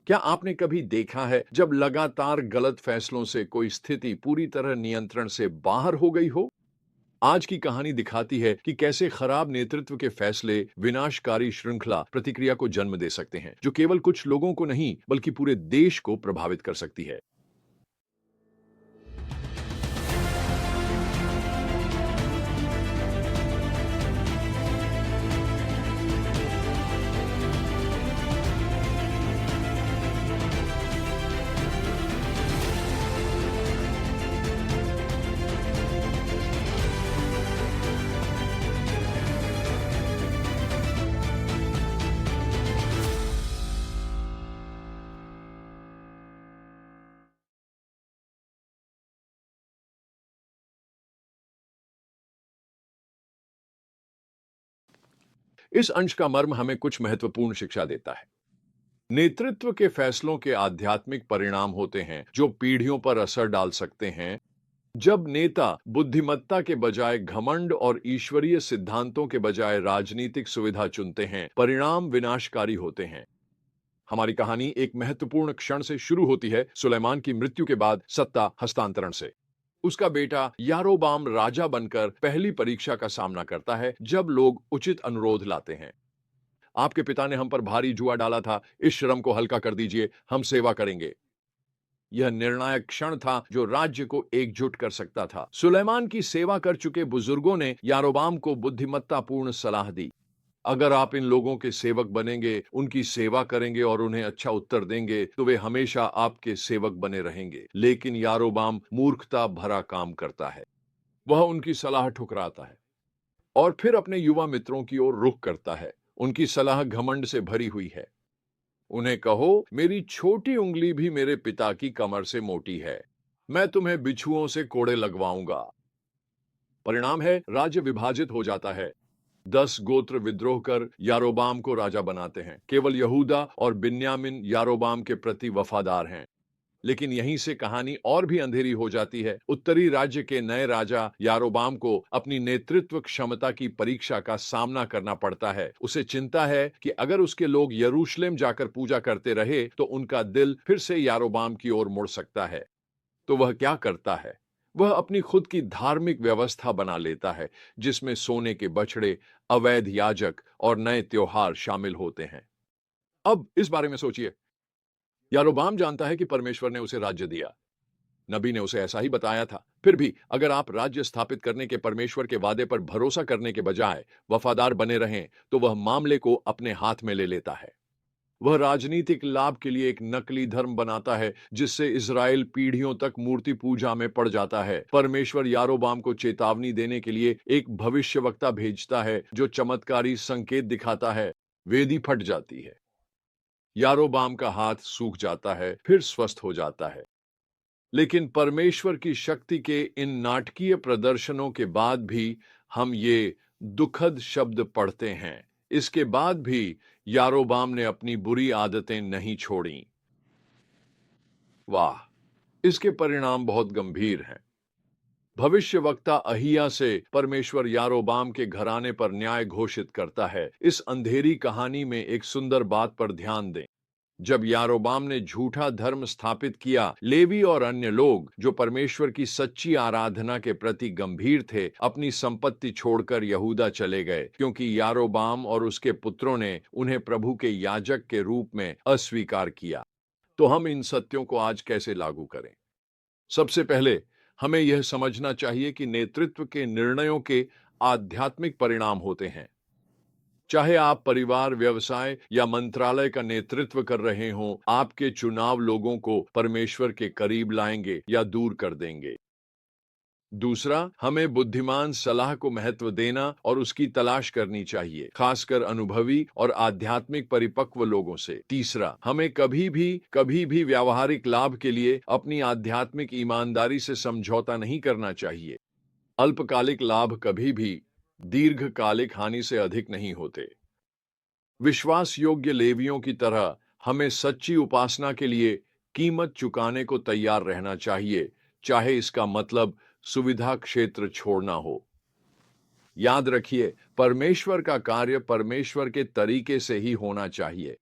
क्या आपने कभी देखा है जब लगातार गलत फैसलों से कोई स्थिति पूरी तरह नियंत्रण से बाहर हो गई हो? आज की कहानी दिखाती है कि कैसे खराब नेतृत्व के फैसले विनाशकारी श्रृंखला प्रतिक्रिया को जन्म दे सकते हैं, जो केवल कुछ लोगों को नहीं बल्कि पूरे देश को प्रभावित कर सकती है। इस अंश का मर्म हमें कुछ महत्वपूर्ण शिक्षा देता है। नेतृत्व के फैसलों के आध्यात्मिक परिणाम होते हैं जो पीढ़ियों पर असर डाल सकते हैं। जब नेता बुद्धिमत्ता के बजाय घमंड और ईश्वरीय सिद्धांतों के बजाय राजनीतिक सुविधा चुनते हैं, परिणाम विनाशकारी होते हैं। हमारी कहानी एक महत्वपूर्ण क्षण से शुरू होती है, सुलेमान की मृत्यु के बाद सत्ता हस्तांतरण से। उसका बेटा यारोबाम राजा बनकर पहली परीक्षा का सामना करता है जब लोग उचित अनुरोध लाते हैं। आपके पिता ने हम पर भारी जुआ डाला था, इस श्रम को हल्का कर दीजिए, हम सेवा करेंगे। यह निर्णायक क्षण था जो राज्य को एकजुट कर सकता था। सुलेमान की सेवा कर चुके बुजुर्गों ने यारोबाम को बुद्धिमत्तापूर्ण सलाह दी। अगर आप इन लोगों के सेवक बनेंगे, उनकी सेवा करेंगे और उन्हें अच्छा उत्तर देंगे, तो वे हमेशा आपके सेवक बने रहेंगे। लेकिन यारोबाम मूर्खता भरा काम करता है। वह उनकी सलाह ठुकराता है और फिर अपने युवा मित्रों की ओर रुख करता है। उनकी सलाह घमंड से भरी हुई है। उन्हें कहो, मेरी छोटी उंगली भी मेरे पिता की कमर से मोटी है। मैं तुम्हें बिच्छुओं से कोड़े लगवाऊंगा। परिणाम है, राज्य विभाजित हो जाता है। 10 गोत्र विद्रोह कर यारोबाम को राजा बनाते हैं। केवल यहूदा और बिन्यामिन यारोबाम के प्रति वफादार हैं। लेकिन यहीं से कहानी और भी अंधेरी हो जाती है। उत्तरी राज्य के नए राजा यारोबाम को अपनी नेतृत्व क्षमता की परीक्षा का सामना करना पड़ता है। उसे चिंता है कि अगर उसके लोग यरूशलेम जाकर पूजा करते रहे तो उनका दिल फिर से यारोबाम की ओर मुड़ सकता है। तो वह क्या करता है? वह अपनी खुद की धार्मिक व्यवस्था बना लेता है, जिसमें सोने के बछड़े, अवैध याजक और नए त्योहार शामिल होते हैं। अब इस बारे में सोचिए। यारोबाम जानता है कि परमेश्वर ने उसे राज्य दिया। नबी ने उसे ऐसा ही बताया था। फिर भी अगर आप राज्य स्थापित करने के परमेश्वर के वादे पर भरोसा करने के बजाय वफादार बने रहें, तो वह मामले को अपने हाथ में ले लेता है। वह राजनीतिक लाभ के लिए एक नकली धर्म बनाता है, जिससे इज़राइल पीढ़ियों तक मूर्ति पूजा में पड़ जाता है। परमेश्वर यारोबाम को चेतावनी देने के लिए एक भविष्यवक्ता भेजता है, जो चमत्कारी संकेत दिखाता है। वेदी फट जाती है। यारोबाम का हाथ सूख जाता है, फिर स्वस्थ हो जाता है। लेकिन परमेश्वर की शक्ति के इन नाटकीय प्रदर्शनों के बाद भी हम ये दुखद शब्द पढ़ते हैं। इसके बाद भी यारोबाम ने अपनी बुरी आदतें नहीं छोड़ीं। वाह! इसके परिणाम बहुत गंभीर हैं। भविष्यवक्ता अहिया से परमेश्वर यारोबाम के घराने पर न्याय घोषित करता है। इस अंधेरी कहानी में एक सुंदर बात पर ध्यान दें। जब यारोबाम ने झूठा धर्म स्थापित किया, लेवी और अन्य लोग जो परमेश्वर की सच्ची आराधना के प्रति गंभीर थे, अपनी संपत्ति छोड़कर यहूदा चले गए, क्योंकि यारोबाम और उसके पुत्रों ने उन्हें प्रभु के याजक के रूप में अस्वीकार किया। तो हम इन सत्यों को आज कैसे लागू करें? सबसे पहले हमें यह समझना चाहिए कि नेतृत्व के निर्णयों के आध्यात्मिक परिणाम होते हैं। चाहे आप परिवार, व्यवसाय या मंत्रालय का नेतृत्व कर रहे हों, आपके चुनाव लोगों को परमेश्वर के करीब लाएंगे या दूर कर देंगे। दूसरा, हमें बुद्धिमान सलाह को महत्व देना और उसकी तलाश करनी चाहिए, खासकर अनुभवी और आध्यात्मिक परिपक्व लोगों से। तीसरा, हमें कभी भी व्यावहारिक लाभ के लिए अपनी आध्यात्मिक ईमानदारी से समझौता नहीं करना चाहिए। अल्पकालिक लाभ कभी भी दीर्घकालिक हानि से अधिक नहीं होते। विश्वास योग्य लेवियों की तरह हमें सच्ची उपासना के लिए कीमत चुकाने को तैयार रहना चाहिए, चाहे इसका मतलब सुविधा क्षेत्र छोड़ना हो। याद रखिए, परमेश्वर का कार्य परमेश्वर के तरीके से ही होना चाहिए।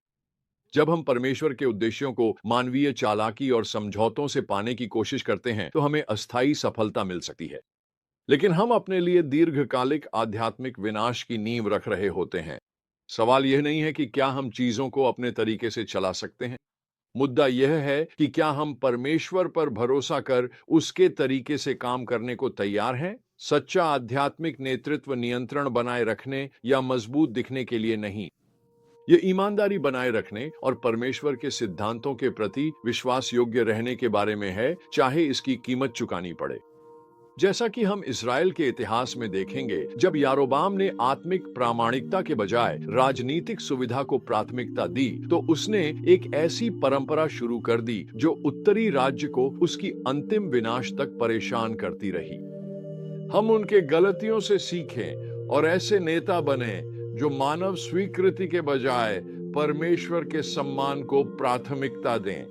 जब हम परमेश्वर के उद्देश्यों को मानवीय चालाकी और समझौतों से पाने की कोशिश करते हैं तो हमें अस्थायी सफलता मिल सकती है। लेकिन हम अपने लिए दीर्घकालिक आध्यात्मिक विनाश की नींव रख रहे होते हैं। सवाल यह नहीं है कि क्या हम चीजों को अपने तरीके से चला सकते हैं। मुद्दा यह है कि क्या हम परमेश्वर पर भरोसा कर उसके तरीके से काम करने को तैयार हैं। सच्चा आध्यात्मिक नेतृत्व नियंत्रण बनाए रखने या मजबूत दिखने के लिए नहीं, ये ईमानदारी बनाए रखने और परमेश्वर के सिद्धांतों के प्रति विश्वास योग्य रहने के बारे में है, चाहे इसकी कीमत चुकानी पड़े। जैसा कि हम इज़राइल के इतिहास में देखेंगे, जब यारोबाम ने आत्मिक प्रामाणिकता के बजाय राजनीतिक सुविधा को प्राथमिकता दी, तो उसने एक ऐसी परंपरा शुरू कर दी जो उत्तरी राज्य को उसकी अंतिम विनाश तक परेशान करती रही। हम उनके गलतियों से सीखें और ऐसे नेता बने जो मानव स्वीकृति के बजाय परमेश्वर के सम्मान को प्राथमिकता दें।